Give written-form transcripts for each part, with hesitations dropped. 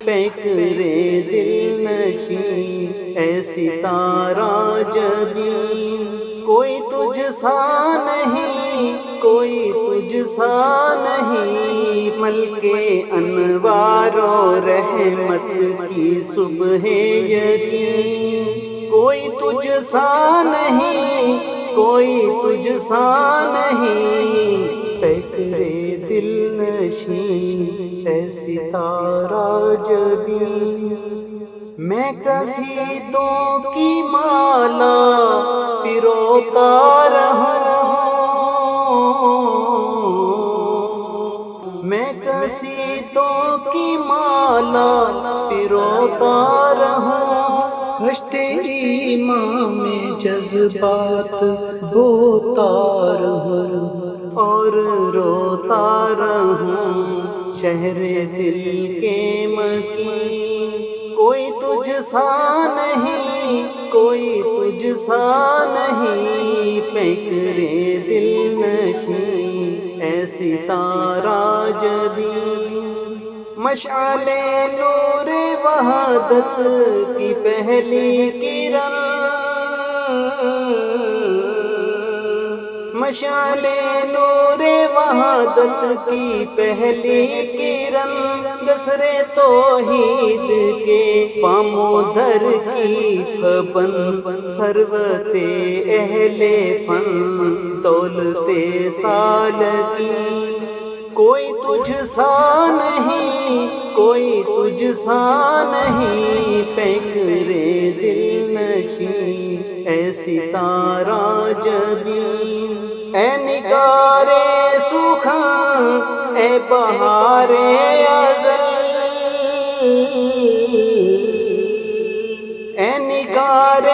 پیکرے دل نشیں اے ستارہ جبیں، کوئی تجھ سا نہیں، کوئی تجھ سا نہیں، ملک انوار و رحمت کی صبح یقین، کوئی تجھ سا نہیں، کوئی تجھ سا نہیں، پیکرے دل نشیں اے ستارہ جبیں۔ میں قصیدوں کی مالا پروتا رہوں، میں قصیدوں کی مالا پروتا رہوں، کشت ایمان میں جذبات بوتا رہوں، اور روتا رہوں شہر دل کے مکین، کوئی تجھ سا نہیں، کوئی تجھ سا نہیں، پیکرے دل نشیں اے ستارہ جبیں۔ مشعل نور وحدت کی پہلی کرن، مشعل نور وحدت کی پہلی کرن، نصر توحید کے پامودر کی پابند، ثروت اہل فن دولت سالکین، کوئی تجھ سا نہیں، کوئی تجھ سا نہیں، پیکرے دل نشیں اے ستارہ جبیں۔ اے نگار سخن، اے بہار ازل، اے نگار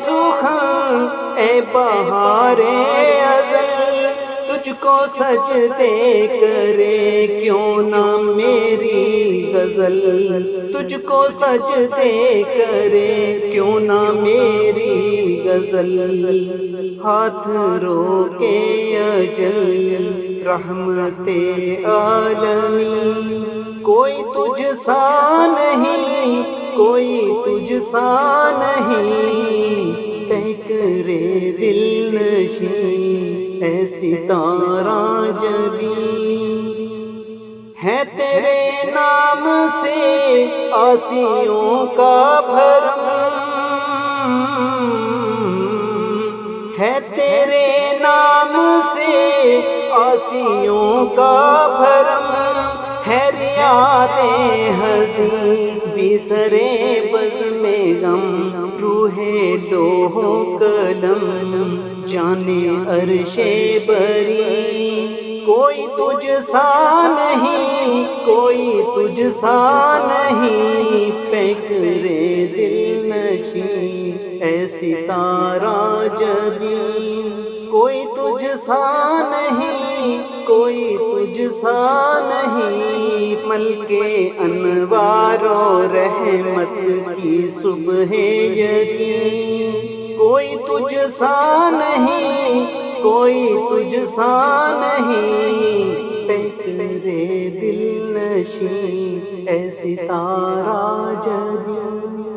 سخن، اے بہار ازل، تجھ کو سجدے کرے کیوں نہ میری غزل، تجھ کو سجدے کرے کیوں نہ میری غزل، ہاتھ روکے اجل رحمت عالمین، کوئی تجھ سا نہیں، کوئی تجھ سا نہیں، پیکرے دل نشیں اے ستارہ جبیں۔ ہے تیرے نام سے آسیوں کا بھرم، ہے تیرے نام سے آسیوں کا بھرم، ہے ریاض حزین بھی سرے بزم غم، روح لوح و قلم جانے عرش بری، کوئی تجھ سا نہیں، کوئی تجھ سا نہیں، پیکرے دل نشیں اے ستارہ جبیں، کوئی تجھ سا نہیں، کوئی تجھ سا نہیں، ملک انوار و رحمت کی صبح یقین، کوئی تجھ سا نہیں، کوئی تجھ سا نہیں، پیکرے دل نشیں اے ستارہ جبیں۔